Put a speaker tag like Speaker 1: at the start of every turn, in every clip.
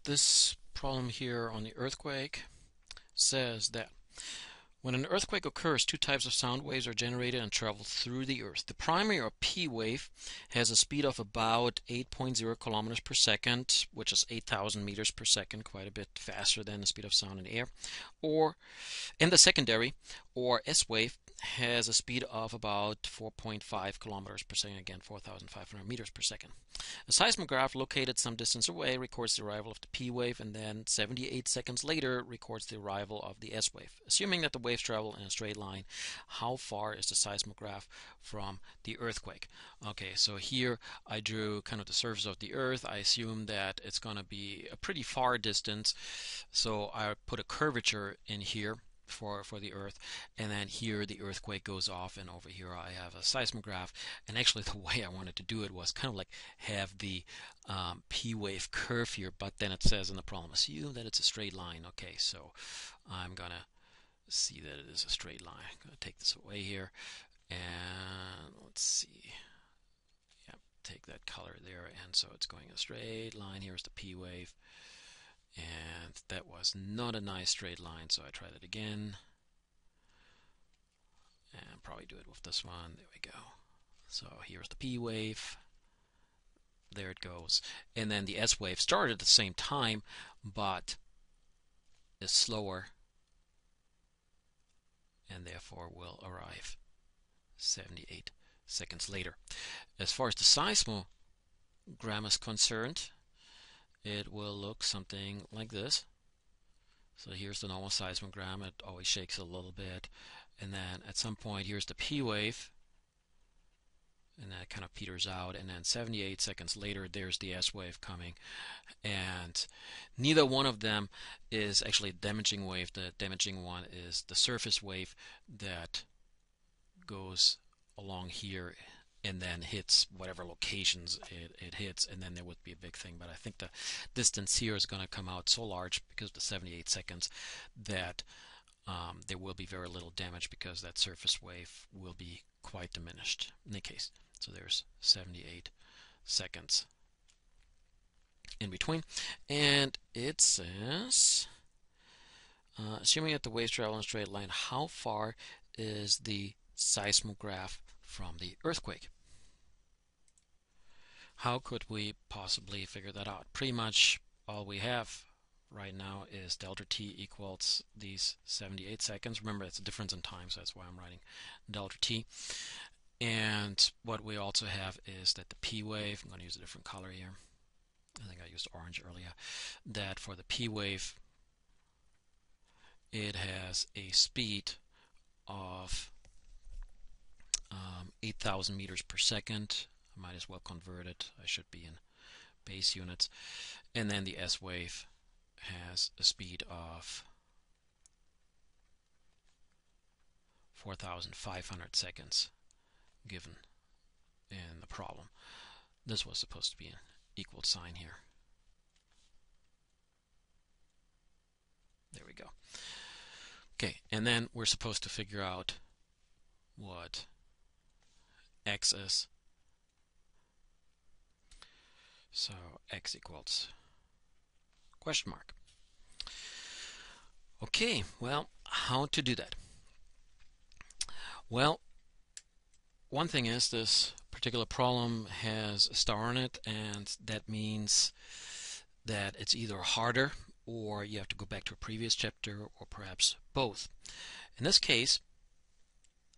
Speaker 1: This problem here on the earthquake says that when an earthquake occurs, two types of sound waves are generated and travel through the earth. The primary or P wave has a speed of about 8.0 kilometers per second, which is 8,000 meters per second, quite a bit faster than the speed of sound in the air. Or in the secondary, or S wave, has a speed of about 4.5 kilometers per second, again 4,500 meters per second. A seismograph located some distance away records the arrival of the P wave and then 78 seconds later records the arrival of the S wave. Assuming that the waves travel in a straight line, how far is the seismograph from the earthquake? Okay, so here I drew kind of the surface of the earth. I assume that it's going to be a pretty far distance, so I put a curvature in here for the earth, and then here the earthquake goes off, and over here I have a seismograph. And actually the way I wanted to do it was kind of like have the P wave curve here, but then it says in the problem assume that it's a straight line. Okay, so I'm gonna see that it is a straight line. I'm gonna take this away here, and let's see, yeah, take that color there, and so it's going a straight line. Here's the P wave, and that was not a nice straight line, so I try that again, and probably do it with this one. There we go. So here's the P wave, there it goes, and then the S wave started at the same time but is slower and therefore will arrive 78 seconds later. As far as the seismogram is concerned, it will look something like this. So here's the normal seismogram. It always shakes a little bit, and then at some point here's the P wave, and that kind of peters out, and then 78 seconds later there's the S wave coming, and neither one of them is actually a damaging wave. The damaging one is the surface wave that goes along here and then hits whatever locations it hits, and then there would be a big thing. But I think the distance here is going to come out so large because of the 78 seconds that there will be very little damage because that surface wave will be quite diminished in any case. So there's 78 seconds in between, and it says, assuming that the waves travel in a straight line, how far is the seismograph from the earthquake? How could we possibly figure that out? Pretty much all we have right now is delta t equals these 78 seconds. Remember, it's a difference in time, so that's why I'm writing delta t. And what we also have is that the P wave, I'm going to use a different color here. I think I used orange earlier. That for the P wave, it has a speed of 8,000 meters per second. I might as well convert it. I should be in base units. And then the S wave has a speed of 4,500 seconds given in the problem. This was supposed to be an equal sign here. There we go. Okay, and then we're supposed to figure out what x is. So x equals question mark. Okay, well, how to do that? Well, one thing is this particular problem has a star on it, and that means that it's either harder or you have to go back to a previous chapter, or perhaps both. In this case,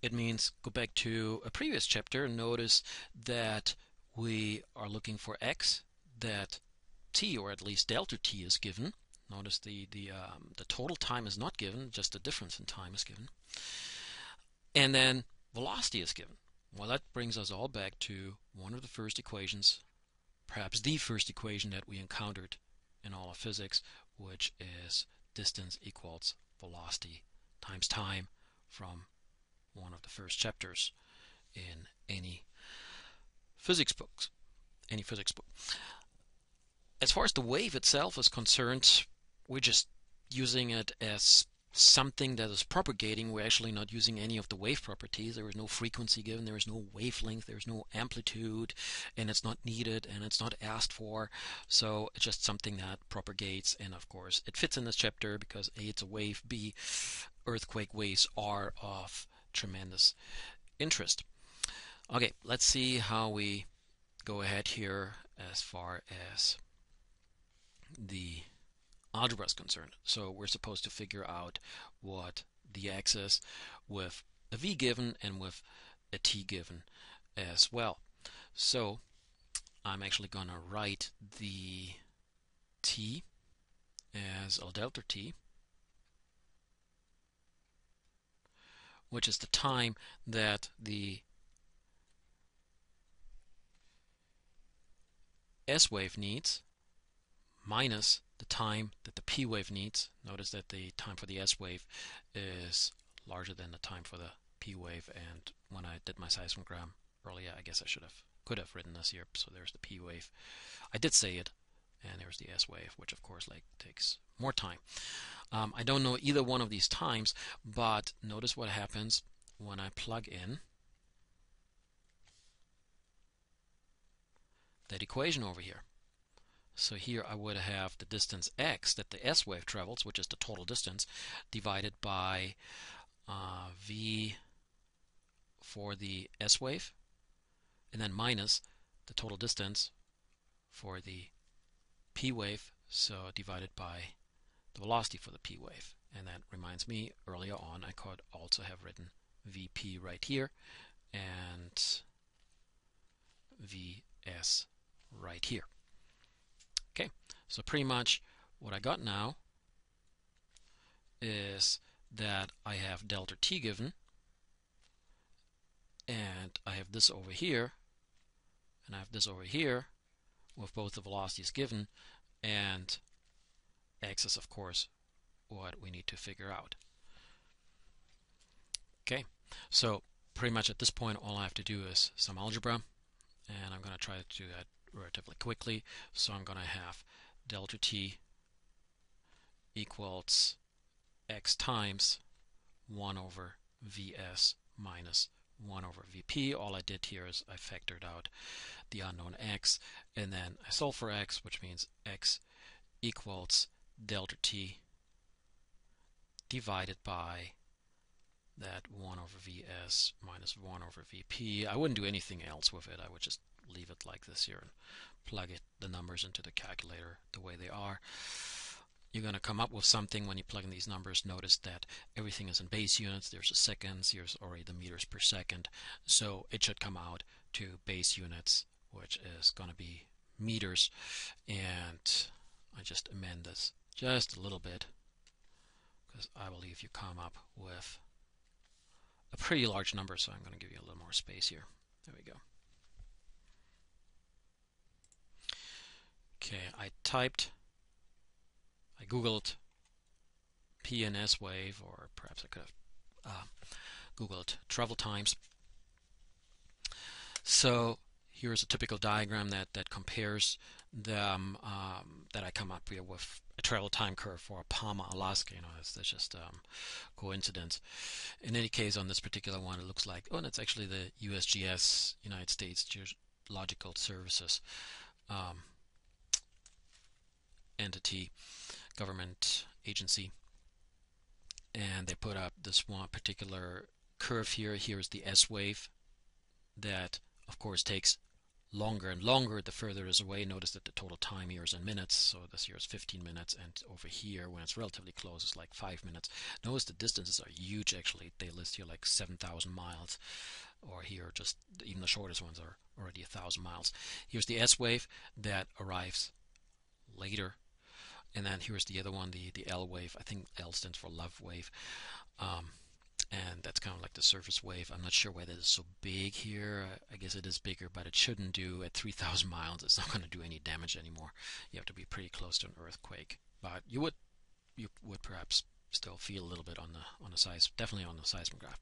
Speaker 1: it means go back to a previous chapter and notice that we are looking for x, that t, or at least delta t, is given. Notice the total time is not given, just the difference in time is given. And then velocity is given. Well, that brings us all back to one of the first equations, perhaps the first equation that we encountered in all of physics, which is distance equals velocity times time, from one of the first chapters in any physics book. As far as the wave itself is concerned, we're just using it as something that is propagating. We're actually not using any of the wave properties. There is no frequency given, there is no wavelength, there is no amplitude, and it's not needed and it's not asked for. So it's just something that propagates, and of course it fits in this chapter because A, it's a wave, B, earthquake waves are of tremendous interest. Okay, let's see how we go ahead here as far as the algebra is concerned. So we're supposed to figure out what the x is with a v given and with a t given as well. So I'm actually going to write the t as L delta t, which is the time that the S wave needs, minus the time that the P wave needs. Notice that the time for the S wave is larger than the time for the P wave, and when I did my seismogram earlier, I guess I could have written this here. So there's the P wave. I did say it, and there's the S wave, which of course takes more time. I don't know either one of these times, but notice what happens when I plug in that equation over here. So here I would have the distance x that the S wave travels, which is the total distance, divided by v for the S wave, and then minus the total distance for the P wave, so divided by the velocity for the P wave. And that reminds me, earlier on I could also have written Vp right here and Vs right here. Okay, so pretty much what I got now is that I have delta t given, and I have this over here, and I have this over here with both the velocities given, and x is of course what we need to figure out. Okay, so pretty much at this point all I have to do is some algebra, and I'm going to try to do that relatively quickly. So I'm going to have delta t equals x times 1 over vs minus 1 over vp. All I did here is I factored out the unknown x, and then I solve for x, which means x equals delta t divided by that 1 over vs minus 1 over vp. I wouldn't do anything else with it. I would just leave it like this here and plug the numbers into the calculator the way they are. You're going to come up with something when you plug in these numbers. Notice that everything is in base units. There's the seconds, here's already the meters per second, so it should come out to base units, which is going to be meters. And I just amend this just a little bit because I believe you come up with a pretty large number, so I'm going to give you a little more space here. There we go. Okay, I googled P and S wave, or perhaps I could have googled travel times. So here's a typical diagram that compares them, that I come up here with a travel time curve for Palma, Alaska. That's just coincidence. In any case, on this particular one, it looks like, oh, and it's actually the USGS, United States Geological Services entity, government agency, and they put up this one particular curve here. Here's the S wave that of course takes longer and longer the further it is away. Notice that the total time here is in minutes, so this here is 15 minutes, and over here when it's relatively close it's like 5 minutes. Notice the distances are huge. Actually, they list here like 7,000 miles, or here just even the shortest ones are already 1,000 miles. Here's the S wave that arrives later, and then here's the other one, the L wave. I think L stands for love wave, and that's kind of like the surface wave. I'm not sure why that is so big here. I guess it is bigger, but it shouldn't do. At 3,000 miles, it's not going to do any damage anymore. You have to be pretty close to an earthquake, but you would perhaps still feel a little bit on the size, definitely on the seismograph.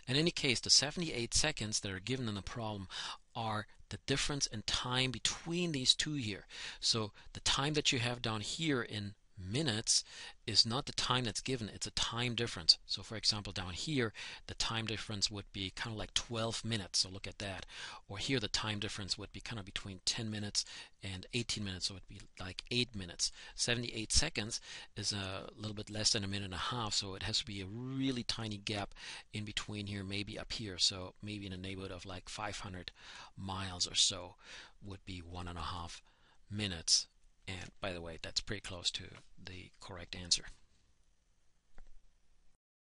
Speaker 1: In any case, the 78 seconds that are given in the problem are the difference in time between these two here. So the time that you have down here in minutes is not the time that's given, it's a time difference. So for example, down here the time difference would be kind of like 12 minutes, so look at that. Or here the time difference would be kind of between 10 minutes and 18 minutes, so it'd be like 8 minutes. 78 seconds is a little bit less than a minute and a half, so it has to be a really tiny gap in between here, maybe up here, so maybe in a neighborhood of like 500 miles or so would be 1.5 minutes. And by the way, that's pretty close to the correct answer.